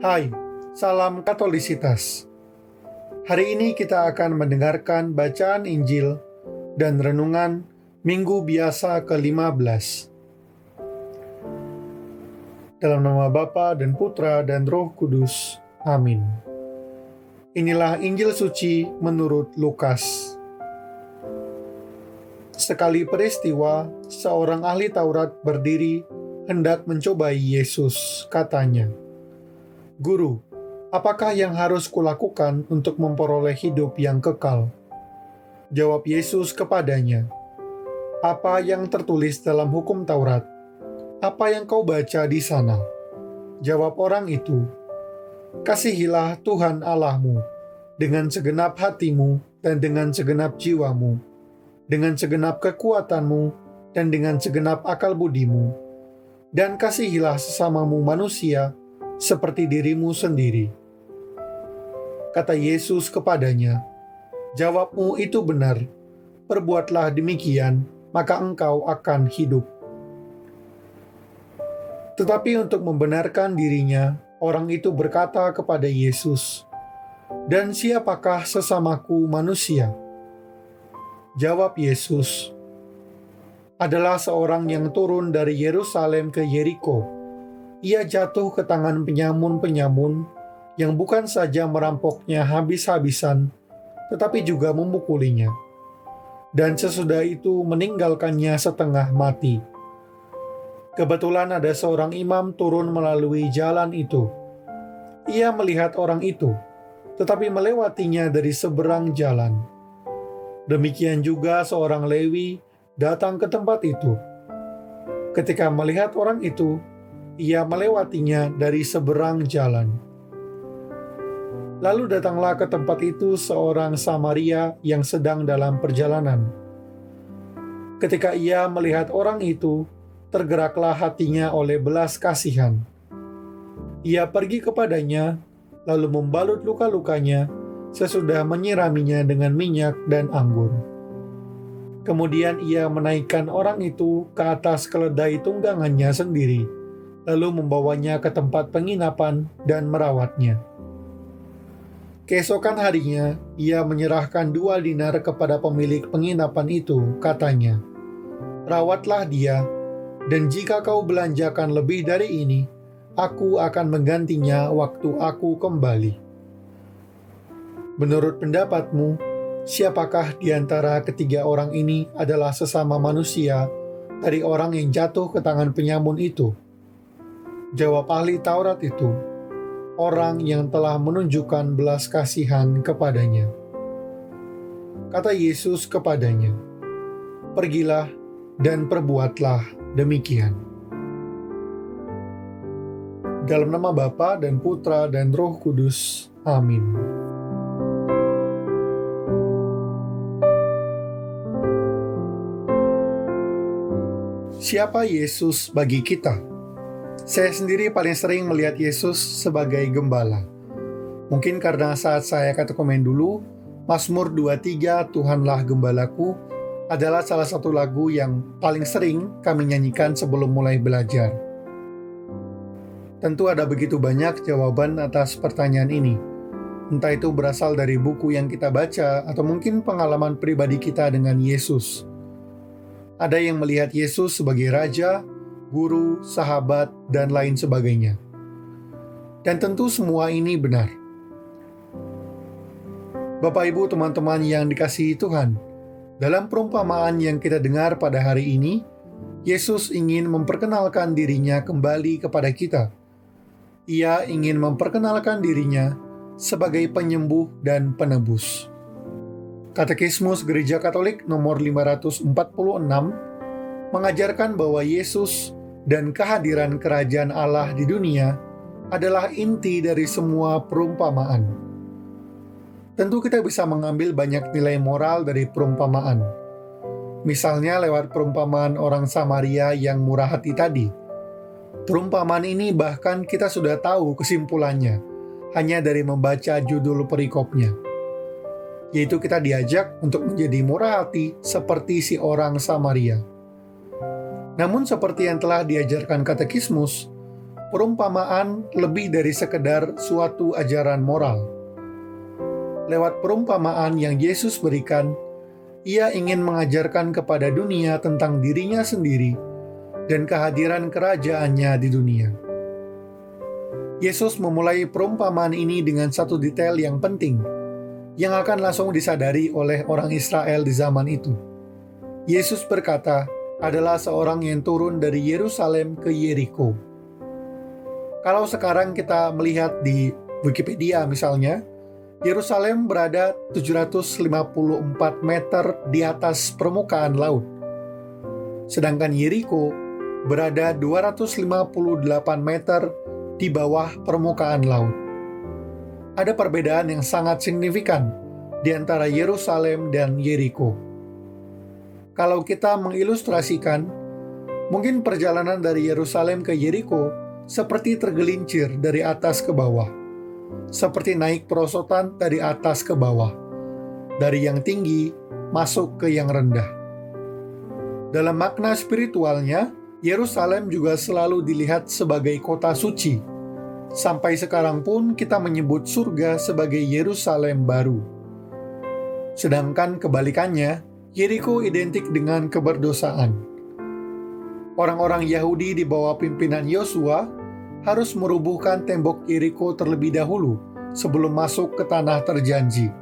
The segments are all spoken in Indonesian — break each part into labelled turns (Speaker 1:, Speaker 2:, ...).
Speaker 1: Hai, salam Katolisitas. Hari ini kita akan mendengarkan bacaan Injil dan renungan Minggu Biasa ke-15. Dalam nama Bapa dan Putra dan Roh Kudus. Amin. Inilah Injil suci menurut Lukas. Sekali peristiwa, seorang ahli Taurat berdiri hendak mencobai Yesus. Katanya, "Guru, apakah yang harus kulakukan untuk memperoleh hidup yang kekal?" Jawab Yesus kepadanya, "Apa yang tertulis dalam hukum Taurat? Apa yang kau baca di sana?" Jawab orang itu, "Kasihilah Tuhan Allahmu dengan segenap hatimu dan dengan segenap jiwamu, dengan segenap kekuatanmu dan dengan segenap akal budimu, dan kasihilah sesamamu manusia seperti dirimu sendiri." Kata Yesus kepadanya, "Jawabmu itu benar. Perbuatlah demikian, maka engkau akan hidup." Tetapi untuk membenarkan dirinya, orang itu berkata kepada Yesus, "Dan siapakah sesamaku manusia?" Jawab Yesus, "Adalah seorang yang turun dari Yerusalem ke Yeriko. Ia jatuh ke tangan penyamun-penyamun yang bukan saja merampoknya habis-habisan, tetapi juga memukulinya. Dan sesudah itu meninggalkannya setengah mati. Kebetulan ada seorang imam turun melalui jalan itu. Ia melihat orang itu, tetapi melewatinya dari seberang jalan. Demikian juga seorang Lewi datang ke tempat itu. Ketika melihat orang itu, ia melewatinya dari seberang jalan. Lalu datanglah ke tempat itu seorang Samaria yang sedang dalam perjalanan. Ketika ia melihat orang itu, tergeraklah hatinya oleh belas kasihan. Ia pergi kepadanya, lalu membalut luka-lukanya, sesudah menyiraminya dengan minyak dan anggur. Kemudian ia menaikkan orang itu ke atas keledai tunggangannya sendiri, lalu membawanya ke tempat penginapan dan merawatnya. Keesokan harinya, ia menyerahkan 2 dinar kepada pemilik penginapan itu, katanya, "Rawatlah dia, dan jika kau belanjakan lebih dari ini, aku akan menggantinya waktu aku kembali." Menurut pendapatmu, siapakah di antara ketiga orang ini adalah sesama manusia dari orang yang jatuh ke tangan penyamun itu? Jawab ahli Taurat itu, "Orang yang telah menunjukkan belas kasihan kepadanya." Kata Yesus kepadanya, "Pergilah dan perbuatlah demikian." Dalam nama Bapa dan Putra dan Roh Kudus. Amin. Siapa Yesus bagi kita? Saya sendiri paling sering melihat Yesus sebagai gembala. Mungkin karena saat saya katekomen dulu, Mazmur 23, "Tuhanlah Gembalaku," adalah salah satu lagu yang paling sering kami nyanyikan sebelum mulai belajar. Tentu ada begitu banyak jawaban atas pertanyaan ini. Entah itu berasal dari buku yang kita baca atau mungkin pengalaman pribadi kita dengan Yesus. Ada yang melihat Yesus sebagai raja, guru, sahabat, dan lain sebagainya. Dan tentu semua ini benar. Bapak, Ibu, teman-teman yang dikasihi Tuhan, dalam perumpamaan yang kita dengar pada hari ini, Yesus ingin memperkenalkan dirinya kembali kepada kita. Ia ingin memperkenalkan dirinya sebagai penyembuh dan penebus. Katekismus Gereja Katolik nomor 546 mengajarkan bahwa Yesus dan kehadiran kerajaan Allah di dunia adalah inti dari semua perumpamaan. Tentu kita bisa mengambil banyak nilai moral dari perumpamaan. Misalnya lewat perumpamaan orang Samaria yang murah hati tadi. Perumpamaan ini bahkan kita sudah tahu kesimpulannya hanya dari membaca judul perikopnya. Yaitu kita diajak untuk menjadi murah hati seperti si orang Samaria. Namun seperti yang telah diajarkan katekismus, perumpamaan lebih dari sekedar suatu ajaran moral. Lewat perumpamaan yang Yesus berikan, Ia ingin mengajarkan kepada dunia tentang dirinya sendiri dan kehadiran kerajaannya di dunia. Yesus memulai perumpamaan ini dengan satu detail yang penting, yang akan langsung disadari oleh orang Israel di zaman itu. Yesus berkata, adalah seorang yang turun dari Yerusalem ke Yeriko. Kalau sekarang kita melihat di Wikipedia misalnya, Yerusalem berada 754 meter di atas permukaan laut. Sedangkan Yeriko berada 258 meter di bawah permukaan laut. Ada perbedaan yang sangat signifikan di antara Yerusalem dan Yeriko. Kalau kita mengilustrasikan, mungkin perjalanan dari Yerusalem ke Yeriko seperti tergelincir dari atas ke bawah, seperti naik perosotan dari atas ke bawah, dari yang tinggi masuk ke yang rendah. Dalam makna spiritualnya, Yerusalem juga selalu dilihat sebagai kota suci. Sampai sekarang pun kita menyebut surga sebagai Yerusalem baru. Sedangkan kebalikannya, Yeriko identik dengan keberdosaan. Orang-orang Yahudi di bawah pimpinan Yosua harus merubuhkan tembok Yeriko terlebih dahulu sebelum masuk ke tanah terjanji.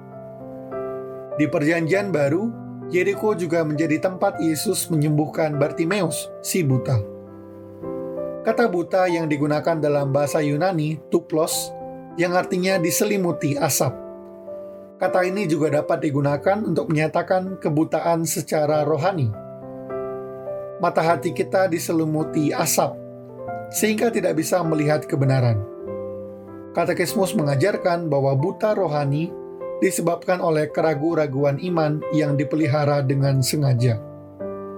Speaker 1: Di Perjanjian Baru, Yeriko juga menjadi tempat Yesus menyembuhkan Bartimeus, si buta. Kata buta yang digunakan dalam bahasa Yunani, tuplos, yang artinya diselimuti asap. Kata ini juga dapat digunakan untuk menyatakan kebutaan secara rohani. Mata hati kita diselimuti asap, sehingga tidak bisa melihat kebenaran. Katekismus mengajarkan bahwa buta rohani disebabkan oleh keraguan-raguan iman yang dipelihara dengan sengaja.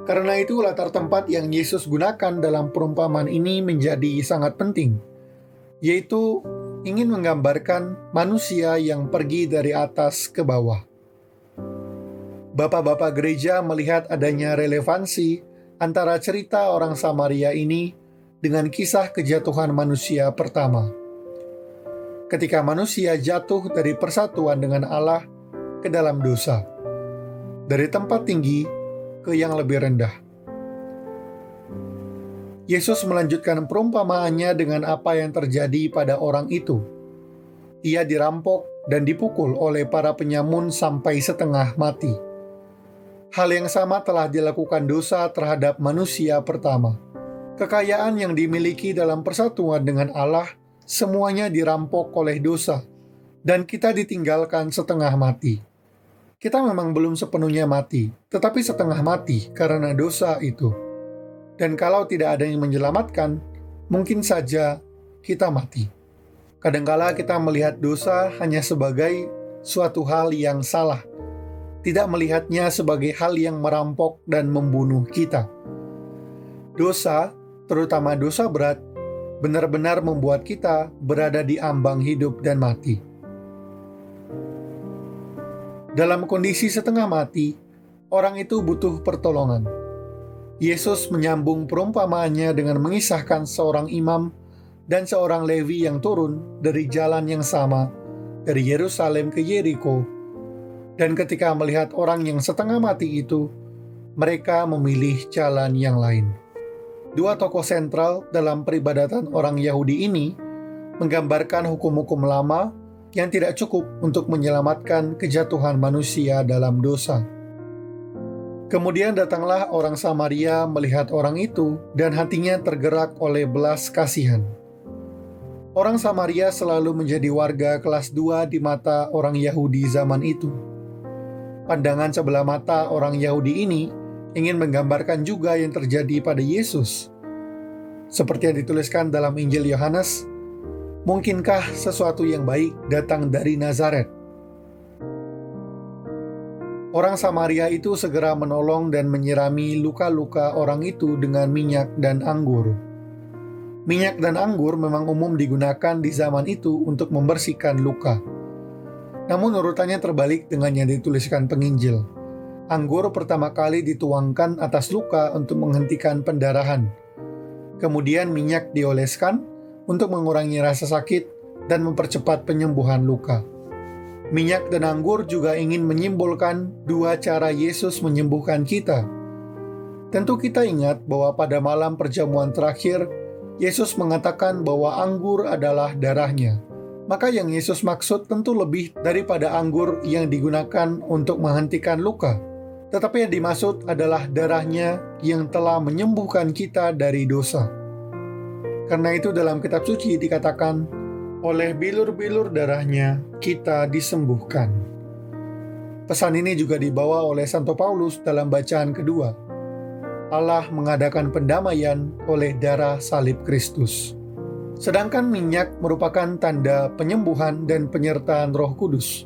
Speaker 1: Karena itu latar tempat yang Yesus gunakan dalam perumpamaan ini menjadi sangat penting, yaitu ingin menggambarkan manusia yang pergi dari atas ke bawah. Bapak-bapak gereja melihat adanya relevansi antara cerita orang Samaria ini dengan kisah kejatuhan manusia pertama. Ketika manusia jatuh dari persatuan dengan Allah ke dalam dosa, dari tempat tinggi ke yang lebih rendah. Yesus melanjutkan perumpamaannya dengan apa yang terjadi pada orang itu. Ia dirampok dan dipukul oleh para penyamun sampai setengah mati. Hal yang sama telah dilakukan dosa terhadap manusia pertama. Kekayaan yang dimiliki dalam persatuan dengan Allah semuanya dirampok oleh dosa, dan kita ditinggalkan setengah mati. Kita memang belum sepenuhnya mati, tetapi setengah mati karena dosa itu. Dan kalau tidak ada yang menyelamatkan, mungkin saja kita mati. Kadangkala kita melihat dosa hanya sebagai suatu hal yang salah, tidak melihatnya sebagai hal yang merampok dan membunuh kita. Dosa, terutama dosa berat, benar-benar membuat kita berada di ambang hidup dan mati. Dalam kondisi setengah mati, orang itu butuh pertolongan. Yesus menyambung perumpamaannya dengan mengisahkan seorang imam dan seorang Lewi yang turun dari jalan yang sama dari Yerusalem ke Yeriko. Dan ketika melihat orang yang setengah mati itu, mereka memilih jalan yang lain. Dua tokoh sentral dalam peribadatan orang Yahudi ini menggambarkan hukum-hukum lama yang tidak cukup untuk menyelamatkan kejatuhan manusia dalam dosa. Kemudian datanglah orang Samaria melihat orang itu dan hatinya tergerak oleh belas kasihan. Orang Samaria selalu menjadi warga kelas 2 di mata orang Yahudi zaman itu. Pandangan sebelah mata orang Yahudi ini ingin menggambarkan juga yang terjadi pada Yesus. Seperti yang dituliskan dalam Injil Yohanes, mungkinkah sesuatu yang baik datang dari Nazaret? Orang Samaria itu segera menolong dan menyirami luka-luka orang itu dengan minyak dan anggur. Minyak dan anggur memang umum digunakan di zaman itu untuk membersihkan luka. Namun urutannya terbalik dengan yang dituliskan penginjil. Anggur pertama kali dituangkan atas luka untuk menghentikan pendarahan. Kemudian minyak dioleskan untuk mengurangi rasa sakit dan mempercepat penyembuhan luka. Minyak dan anggur juga ingin menyimbolkan dua cara Yesus menyembuhkan kita. Tentu kita ingat bahwa pada malam perjamuan terakhir, Yesus mengatakan bahwa anggur adalah darahnya. Maka yang Yesus maksud tentu lebih daripada anggur yang digunakan untuk menghentikan luka. Tetapi yang dimaksud adalah darahnya yang telah menyembuhkan kita dari dosa. Karena itu dalam kitab suci dikatakan, oleh bilur-bilur darahnya kita disembuhkan. Pesan ini juga dibawa oleh Santo Paulus dalam bacaan kedua. Allah mengadakan pendamaian oleh darah salib Kristus. Sedangkan minyak merupakan tanda penyembuhan dan penyertaan Roh Kudus.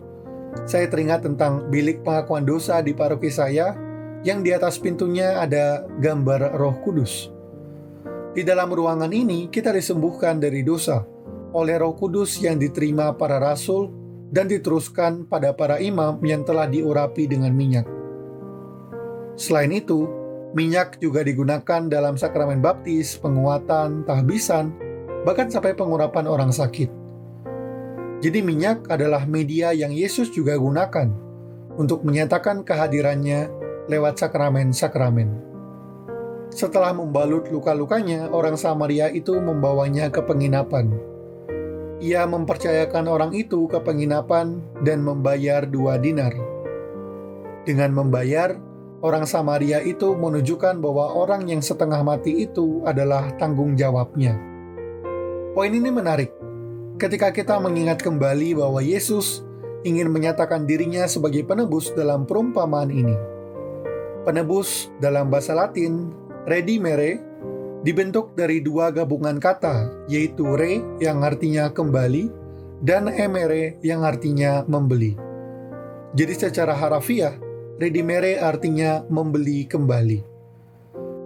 Speaker 1: Saya teringat tentang bilik pengakuan dosa di paroki saya, yang di atas pintunya ada gambar Roh Kudus. Di dalam ruangan ini kita disembuhkan dari dosa oleh Roh Kudus yang diterima para rasul dan diteruskan pada para imam yang telah diurapi dengan minyak. Selain itu, minyak juga digunakan dalam sakramen baptis, penguatan, tahbisan, bahkan sampai pengurapan orang sakit. Jadi minyak adalah media yang Yesus juga gunakan untuk menyatakan kehadirannya lewat sakramen-sakramen. Setelah membalut luka-lukanya, orang Samaria itu membawanya ke penginapan. Ia mempercayakan orang itu ke penginapan dan membayar 2 dinar. Dengan membayar, orang Samaria itu menunjukkan bahwa orang yang setengah mati itu adalah tanggung jawabnya. Poin ini menarik. Ketika kita mengingat kembali bahwa Yesus ingin menyatakan dirinya sebagai penebus dalam perumpamaan ini. Penebus dalam bahasa Latin, redimere, dibentuk dari 2 gabungan kata, yaitu re yang artinya kembali dan emere yang artinya membeli. Jadi secara harafiah, redimere artinya membeli kembali.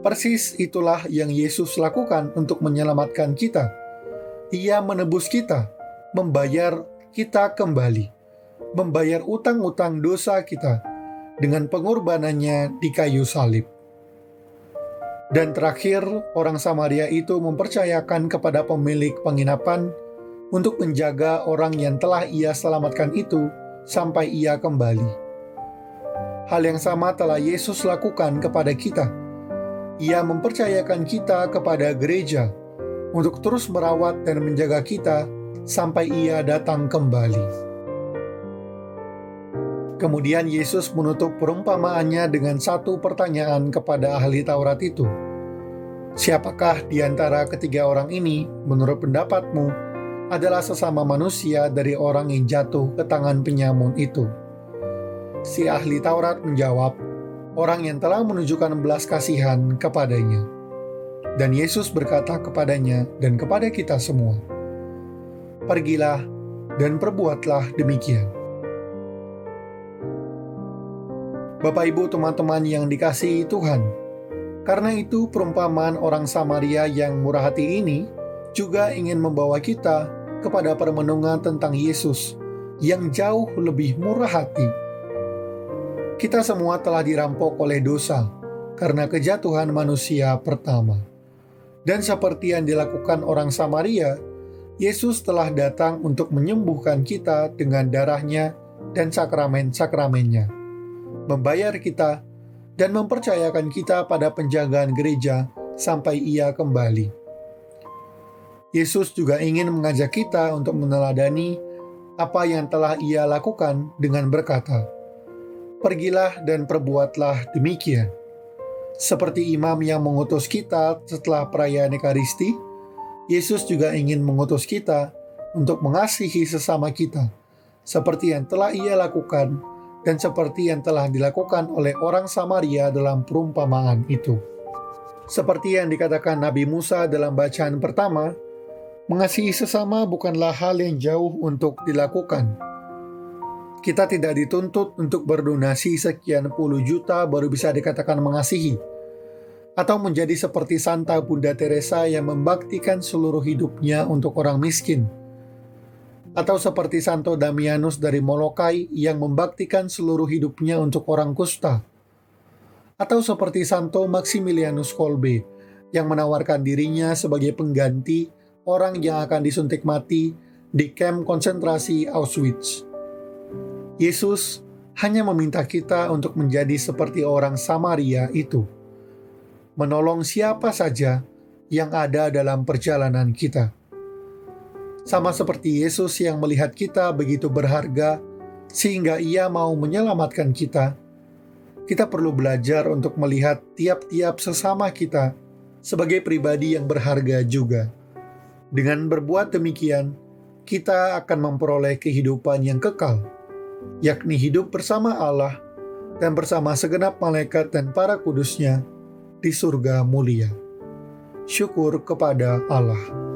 Speaker 1: Persis itulah yang Yesus lakukan untuk menyelamatkan kita. Ia menebus kita, membayar kita kembali, membayar utang-utang dosa kita dengan pengorbanannya di kayu salib. Dan terakhir, orang Samaria itu mempercayakan kepada pemilik penginapan untuk menjaga orang yang telah ia selamatkan itu sampai ia kembali. Hal yang sama telah Yesus lakukan kepada kita. Ia mempercayakan kita kepada gereja untuk terus merawat dan menjaga kita sampai ia datang kembali. Kemudian Yesus menutup perumpamaannya dengan satu pertanyaan kepada ahli Taurat itu. Siapakah di antara ketiga orang ini, menurut pendapatmu, adalah sesama manusia dari orang yang jatuh ke tangan penyamun itu? Si ahli Taurat menjawab, orang yang telah menunjukkan belas kasihan kepadanya. Dan Yesus berkata kepadanya dan kepada kita semua, pergilah dan perbuatlah demikian. Bapak, Ibu, teman-teman yang dikasihi Tuhan, karena itu perumpamaan orang Samaria yang murah hati ini juga ingin membawa kita kepada permenungan tentang Yesus yang jauh lebih murah hati. Kita semua telah dirampok oleh dosa karena kejatuhan manusia pertama. Dan seperti yang dilakukan orang Samaria, Yesus telah datang untuk menyembuhkan kita dengan darahnya dan sakramen-sakramennya, membayar kita, dan mempercayakan kita pada penjagaan gereja sampai ia kembali. Yesus juga ingin mengajak kita untuk meneladani apa yang telah ia lakukan dengan berkata, pergilah dan perbuatlah demikian. Seperti imam yang mengutus kita setelah perayaan Ekaristi, Yesus juga ingin mengutus kita untuk mengasihi sesama kita, seperti yang telah ia lakukan dan seperti yang telah dilakukan oleh orang Samaria dalam perumpamaan itu. Seperti yang dikatakan Nabi Musa dalam bacaan pertama, mengasihi sesama bukanlah hal yang jauh untuk dilakukan. Kita tidak dituntut untuk berdonasi sekian puluh juta baru bisa dikatakan mengasihi, atau menjadi seperti Santa Bunda Teresa yang membaktikan seluruh hidupnya untuk orang miskin, atau seperti Santo Damianus dari Molokai yang membaktikan seluruh hidupnya untuk orang kusta, atau seperti Santo Maximilianus Kolbe yang menawarkan dirinya sebagai pengganti orang yang akan disuntik mati di kamp konsentrasi Auschwitz. Yesus hanya meminta kita untuk menjadi seperti orang Samaria itu, menolong siapa saja yang ada dalam perjalanan kita. Sama seperti Yesus yang melihat kita begitu berharga sehingga Ia mau menyelamatkan kita, kita perlu belajar untuk melihat tiap-tiap sesama kita sebagai pribadi yang berharga juga. Dengan berbuat demikian, kita akan memperoleh kehidupan yang kekal, yakni hidup bersama Allah dan bersama segenap malaikat dan para kudus-Nya di surga mulia. Syukur kepada Allah.